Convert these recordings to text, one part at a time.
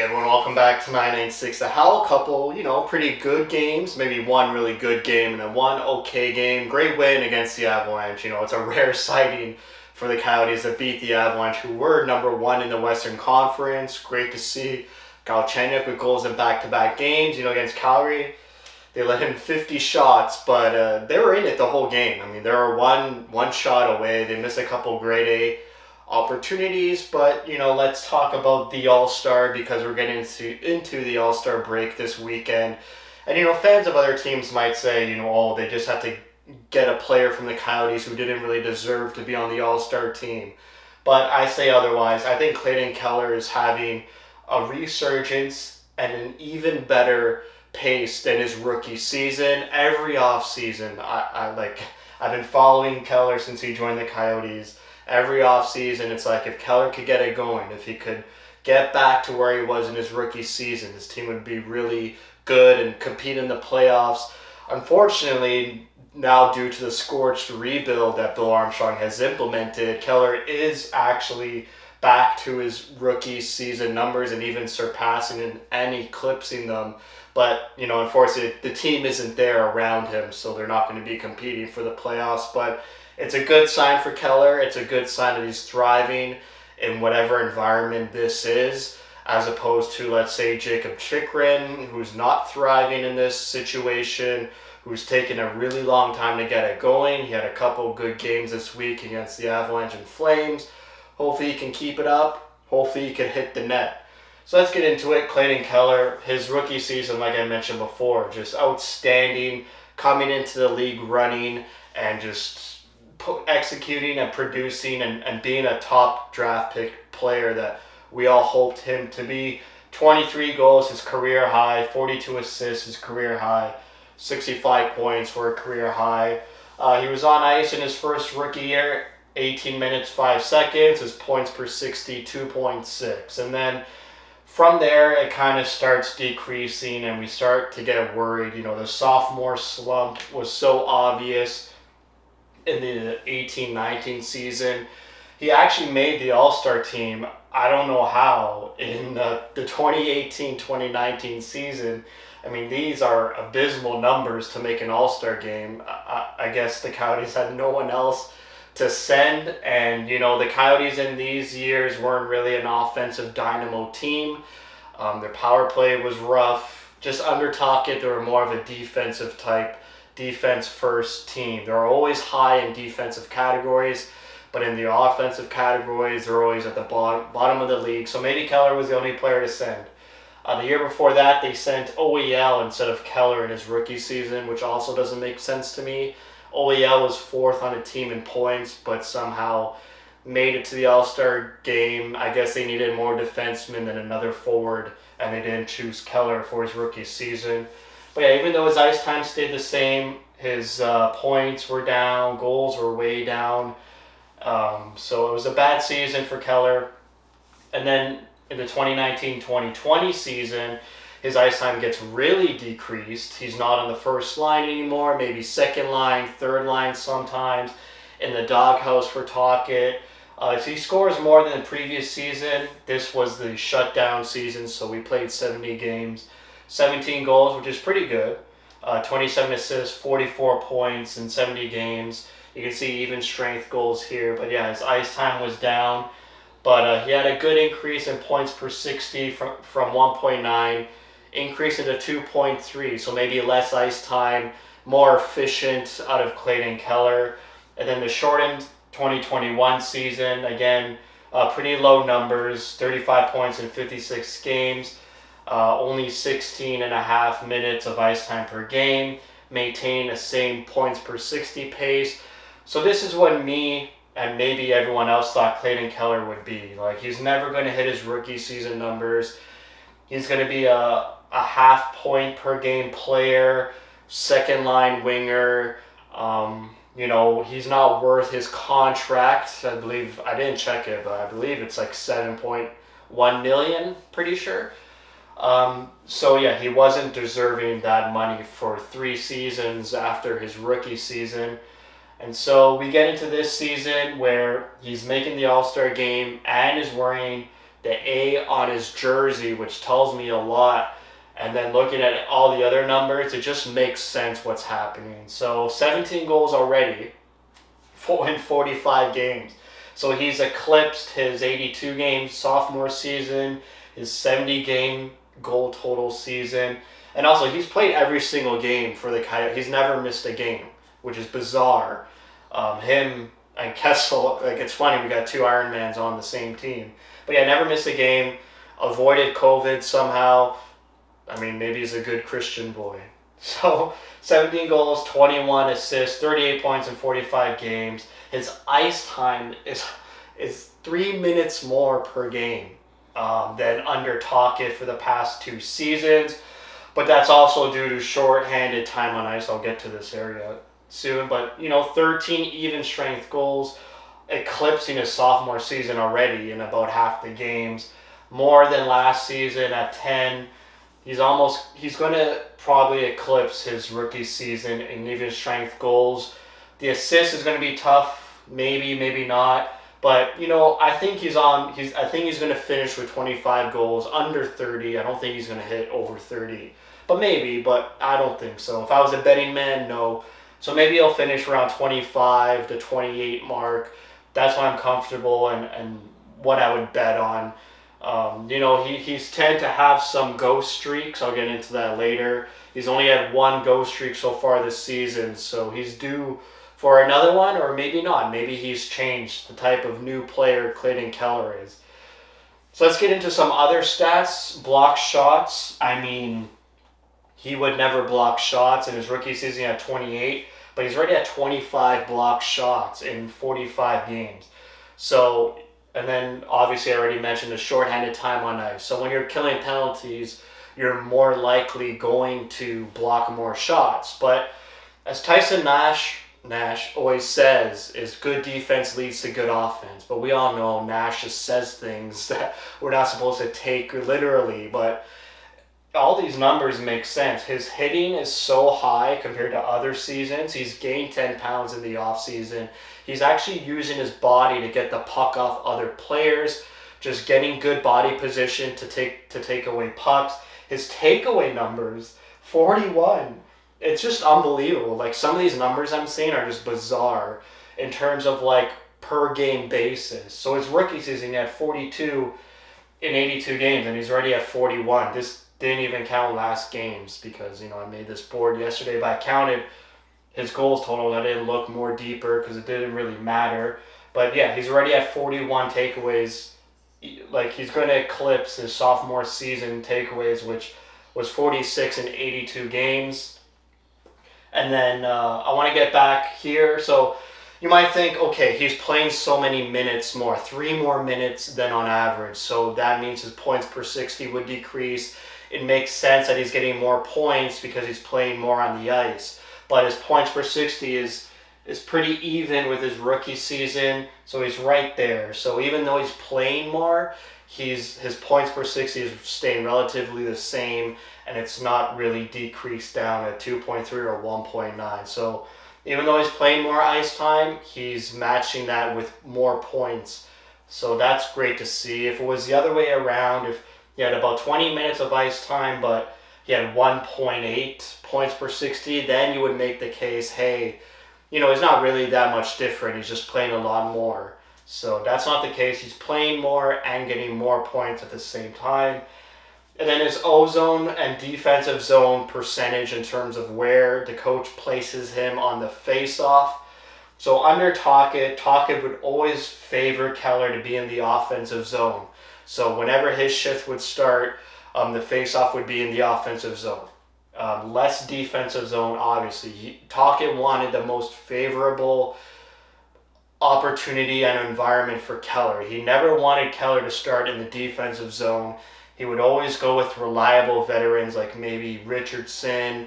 Everyone, welcome back to 996 The Howl. Couple, pretty good games. Maybe one really good game and then one okay game. Great win against the Avalanche. It's a rare sighting for the Coyotes that beat the Avalanche, who were number one in the Western Conference. Great to see Galchenyuk with goals in back-to-back games, against Calgary. They let in 50 shots, but they were in it the whole game. They were one shot away. They missed a couple grade A opportunities, but let's talk about the All-Star because we're getting into the All-Star break this weekend. And fans of other teams might say, they just have to get a player from the Coyotes who didn't really deserve to be on the All-Star team. But I say otherwise. I think Clayton Keller is having a resurgence and an even better pace than his rookie season. Every offseason, I've been following Keller since he joined the Coyotes. Every offseason, it's like if Keller could get it going, if he could get back to where he was in his rookie season, his team would be really good and compete in the playoffs. Unfortunately, now due to the scorched rebuild that Bill Armstrong has implemented, Keller is actually back to his rookie season numbers and even surpassing and eclipsing them. But, unfortunately, the team isn't there around him, so they're not going to be competing for the playoffs. But it's a good sign for Keller. It's a good sign that he's thriving in whatever environment this is, as opposed to, let's say, Jacob Chikrin, who's not thriving in this situation, who's taken a really long time to get it going. He had a couple good games this week against the Avalanche and Flames. Hopefully he can keep it up. Hopefully he can hit the net. So let's get into it. Clayton Keller, his rookie season, like I mentioned before, just outstanding, coming into the league running and just executing and producing and being a top draft pick player that we all hoped him to be. 23 goals, his career high, 42 assists, his career high, 65 points for a career high. He was on ice in his first rookie year, 18 minutes, 5 seconds, his points per 60, 2.6. And then from there, it kind of starts decreasing and we start to get worried. The sophomore slump was so obvious in the 18-19 season. He actually made the All-Star team. I don't know how in the 2018-2019 season. These are abysmal numbers to make an All-Star game. I guess the Coyotes had no one else to send, and the Coyotes in these years weren't really an offensive dynamo team. Their power play was rough. Just under Tocchet, they were more of a defensive type, defense first team. They're always high in defensive categories, but in the offensive categories, they're always at the bottom of the league. So maybe Keller was the only player to send. The year before that, they sent OEL instead of Keller in his rookie season, which also doesn't make sense to me. OEL was fourth on a team in points, but somehow made it to the All-Star game. I guess they needed more defensemen than another forward, and they didn't choose Keller for his rookie season. But yeah, even though his ice time stayed the same, his points were down, goals were way down. So it was a bad season for Keller. And then in the 2019-2020 season, his ice time gets really decreased. He's not on the first line anymore, maybe second line, third line sometimes, in the doghouse for Tocchet. So he scores more than the previous season. This was the shutdown season, so we played 70 games. 17 goals, which is pretty good. 27 assists, 44 points in 70 games. You can see even strength goals here. But yeah, his ice time was down. But he had a good increase in points per 60 from 1.9, increase into 2.3. So maybe less ice time, more efficient out of Clayton Keller. And then the shortened 2021 season, again, pretty low numbers, 35 points in 56 games. Only 16 and a half minutes of ice time per game, maintaining the same points per 60 pace. So this is what me and maybe everyone else thought Clayton Keller would be. He's never going to hit his rookie season numbers. He's going to be a half point per game player, second line winger. He's not worth his contract. I believe, I didn't check it, but I believe it's like $7.1 million, pretty sure. So yeah, he wasn't deserving that money for 3 seasons after his rookie season. And so we get into this season where he's making the All-Star game and is wearing the A on his jersey, which tells me a lot. And then looking at all the other numbers, it just makes sense what's happening. So 17 goals already in 45 games. So he's eclipsed his 82 game sophomore season, his 70 game goal total season. And also, he's played every single game for the Coyotes. He's never missed a game, which is bizarre. Him and Kessel, like, it's funny, we got two Ironmans on the same team. But yeah, never missed a game, avoided COVID somehow. I mean, maybe he's a good Christian boy. So, 17 goals, 21 assists, 38 points in 45 games. His ice time is 3 minutes more per game than under Tocchet for the past 2 seasons. But that's also due to short-handed time on ice. I'll get to this area soon. But, 13 even strength goals, eclipsing his sophomore season already in about half the games. More than last season at 10. He's going to probably eclipse his rookie season in even strength goals. The assist is going to be tough, maybe not. But, I think he's going to finish with 25 goals, under 30. I don't think he's going to hit over 30. But maybe, but I don't think so. If I was a betting man, no. So maybe he'll finish around 25 to 28 mark. That's what I'm comfortable and what I would bet on. He's tend to have some ghost streaks. I'll get into that later. He's only had one ghost streak so far this season, so he's due for another one, or maybe not. Maybe he's changed the type of new player Clayton Keller is. So let's get into some other stats. Block shots. I mean, he would never block shots. In his rookie season, he had 28, but he's already at 25 block shots in 45 games. So, and then obviously I already mentioned the shorthanded time on ice. So when you're killing penalties, you're more likely going to block more shots. But as Tyson Nash always says, is good defense leads to good offense. But we all know Nash just says things that we're not supposed to take literally. But all these numbers make sense. His hitting is so high compared to other seasons. He's gained 10 pounds in the offseason. He's actually using his body to get the puck off other players, just getting good body position to take away pucks. His takeaway numbers, 41. It's just unbelievable. Like, some of these numbers I'm seeing are just bizarre in terms of, like, per game basis. So his rookie season, he had 42 in 82 games, and he's already at 41. This didn't even count last games because, I made this board yesterday, but I counted his goals total. I didn't look more deeper because it didn't really matter. But yeah, he's already at 41 takeaways. Like, he's going to eclipse his sophomore season takeaways, which was 46 in 82 games. And then I want to get back here. So you might think, okay, he's playing so many minutes more, 3 more minutes than on average. So that means his points per 60 would decrease. It makes sense that he's getting more points because he's playing more on the ice. But his points per 60 is pretty even with his rookie season, so he's right there. So even though he's playing more, his points per 60 is staying relatively the same, and it's not really decreased down at 2.3 or 1.9. So even though he's playing more ice time, he's matching that with more points. So that's great to see. If it was the other way around, if he had about 20 minutes of ice time, but he had 1.8 points per 60, then you would make the case, hey, he's not really that much different. He's just playing a lot more. So that's not the case. He's playing more and getting more points at the same time. And then his O-zone and defensive zone percentage in terms of where the coach places him on the face-off. So under Tocchet would always favor Keller to be in the offensive zone. So whenever his shift would start, the face-off would be in the offensive zone. Less defensive zone, obviously. Tocchet wanted the most favorable opportunity and environment for Keller. He never wanted Keller to start in the defensive zone. He would always go with reliable veterans like maybe Richardson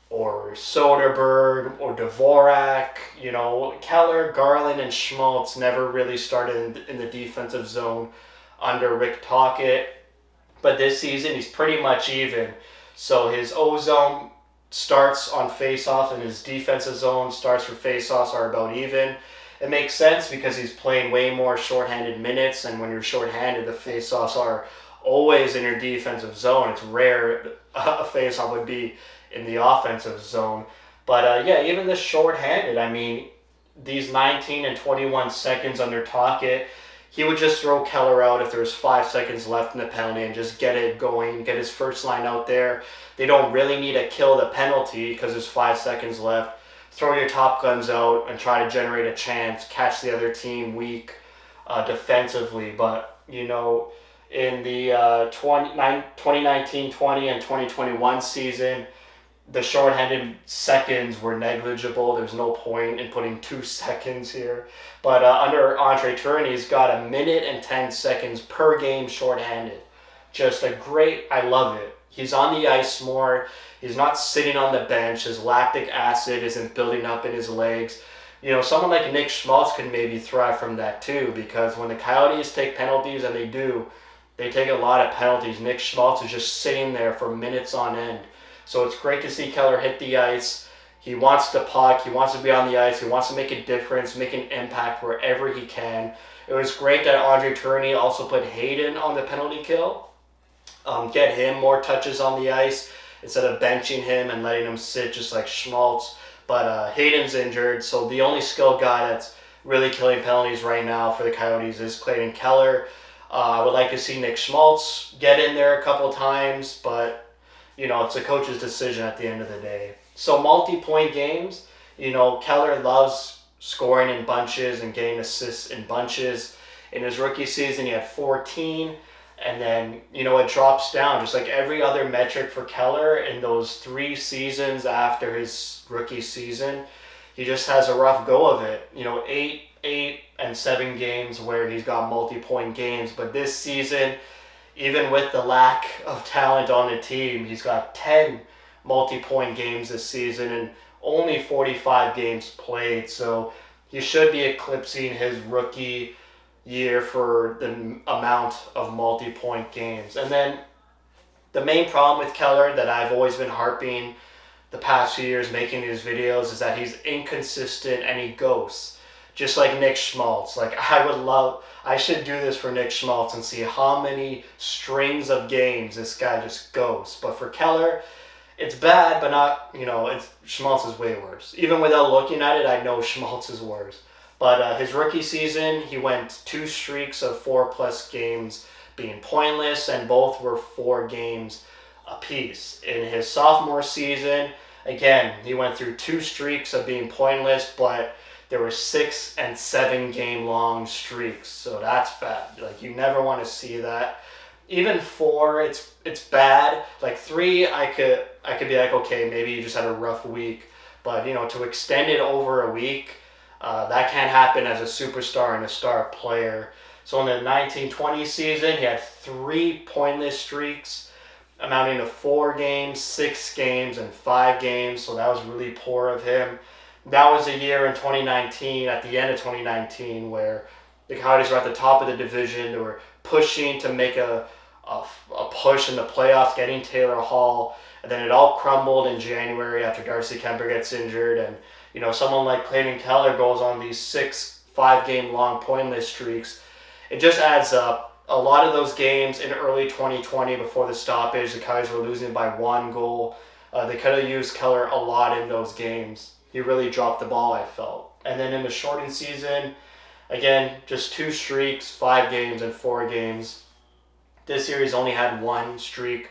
or Soderberg or Dvorak. Keller, Garland, and Schmaltz never really started in the defensive zone under Rick Tocchet. But this season, he's pretty much even. So his O-zone starts on face-off and his defensive zone starts for face-offs are about even. it makes sense because he's playing way more shorthanded minutes, and when you're shorthanded, the faceoffs are always in your defensive zone. It's rare a faceoff would be in the offensive zone. But yeah, even the shorthanded, I mean, these 19 and 21 seconds under Tocchet, he would just throw Keller out if there was 5 seconds left in the penalty and just get it going, get his first line out there. They don't really need to kill the penalty because there's 5 seconds left. Throw your top guns out and try to generate a chance, catch the other team weak defensively. But, you know, in the 2019-20 and 2021 season, the shorthanded seconds were negligible. There's no point in putting 2 seconds here. But under Andre Tourigny, he's got 1 minute and 10 seconds per game shorthanded. Just a great, I love it. He's on the ice more. He's not sitting on the bench. His lactic acid isn't building up in his legs. You know, someone like Nick Schmaltz could maybe thrive from that too, because when the Coyotes take penalties, and they take a lot of penalties, Nick Schmaltz is just sitting there for minutes on end. So it's great to see Keller hit the ice. He wants the puck. He wants to be on the ice. He wants to make a difference, make an impact wherever he can. It was great that Andre Tourigny also put Hayden on the penalty kill. Get him more touches on the ice instead of benching him and letting him sit just like Schmaltz. But Hayden's injured, so the only skilled guy that's really killing penalties right now for the Coyotes is Clayton Keller. I would like to see Nick Schmaltz get in there a couple times, but you know, it's a coach's decision at the end of the day. So multi-point games, you know, Keller loves scoring in bunches and getting assists in bunches. In his rookie season, he had 14, and then, you know, it drops down just like every other metric for Keller in those 3 seasons after his rookie season. He just has a rough go of it. You know, 8 and 7 games where he's got multi-point games, but this season, even with the lack of talent on the team, he's got 10 multi-point games this season and only 45 games played. So he should be eclipsing his rookie year for the amount of multi-point games. And then the main problem with Keller that I've always been harping the past few years making these videos is that he's inconsistent and he ghosts. Just like Nick Schmaltz. Like, I should do this for Nick Schmaltz and see how many strings of games this guy just goes. But for Keller, it's bad, but not, you know, Schmaltz is way worse. Even without looking at it, I know Schmaltz is worse. But his rookie season, he went 2 streaks of 4+ games being pointless, and both were 4 games apiece. In his sophomore season, again, he went through 2 streaks of being pointless, but there were 6 and 7 game long streaks, so that's bad. Like, you never want to see that. Even 4, it's bad. Like 3, I could be like, okay, maybe you just had a rough week, but you know, to extend it over a week, that can't happen as a superstar and a star player. So in the 1920 season, he had 3 pointless streaks, amounting to 4 games, 6 games, and 5 games. So that was really poor of him. That was a year in 2019, at the end of 2019, where the Coyotes were at the top of the division. They were pushing to make a push in the playoffs, getting Taylor Hall, and then it all crumbled in January after Darcy Kemper gets injured, and you know, someone like Clayton Keller goes on these 6 5-game long pointless streaks. It just adds up. A lot of those games in early 2020 before the stoppage, the Coyotes were losing by 1 goal. They could have used Keller a lot in those games. He really dropped the ball, I felt. And then in the shortened season, again, just 2 streaks, 5 games and 4 games. This year he's only had 1 streak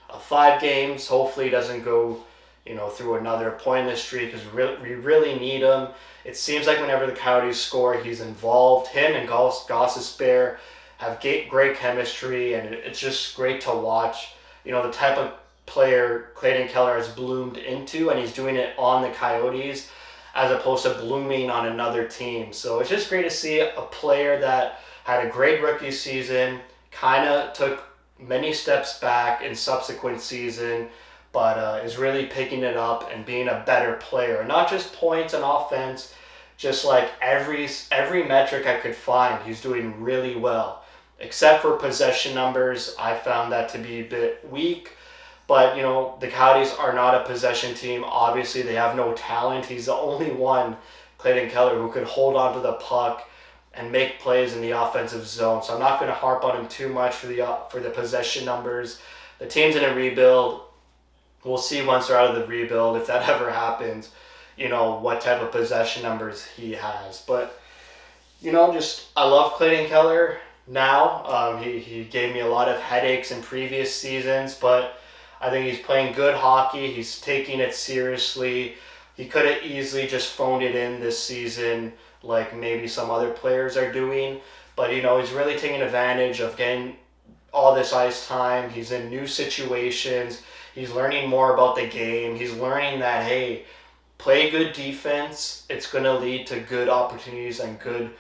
of 5 games. Hopefully he doesn't go, you know, through another pointless streak, because we really need him. It seems like whenever the Coyotes score, he's involved. Him and Gostisbehere have great chemistry, and it's just great to watch. You know, the type of player Clayton Keller has bloomed into, and he's doing it on the Coyotes as opposed to blooming on another team. So it's just great to see a player that had a great rookie season, kind of took many steps back in subsequent season, but is really picking it up and being a better player. Not just points and offense, just like every metric I could find, he's doing really well. Except for possession numbers, I found that to be a bit weak. But, you know, the Coyotes are not a possession team. Obviously, they have no talent. He's the only one, Clayton Keller, who could hold on to the puck and make plays in the offensive zone. So I'm not going to harp on him too much for the possession numbers. The team's in a rebuild. We'll see once they're out of the rebuild, if that ever happens, what type of possession numbers he has. But, I love Clayton Keller now. He gave me a lot of headaches in previous seasons, but I think he's playing good hockey. He's taking it seriously. He could have easily just phoned it in this season like maybe some other players are doing. But, he's really taking advantage of getting all this ice time. He's in new situations. He's learning more about the game. He's learning that, hey, play good defense. It's going to lead to good opportunities and good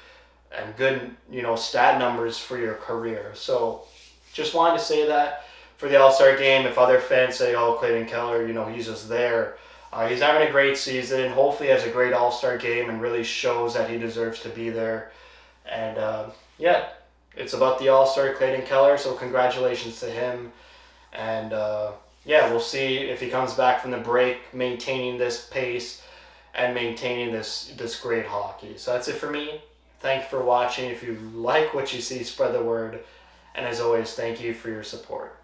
stat numbers for your career. So just wanted to say that for the All-Star game. If other fans say, oh, Clayton Keller, he's just there. He's having a great season. Hopefully he has a great All-Star game and really shows that he deserves to be there. And, it's about the All-Star Clayton Keller, so congratulations to him. And, we'll see if he comes back from the break maintaining this pace and maintaining this great hockey. So that's it for me. Thank you for watching. If you like what you see, spread the word. And as always, thank you for your support.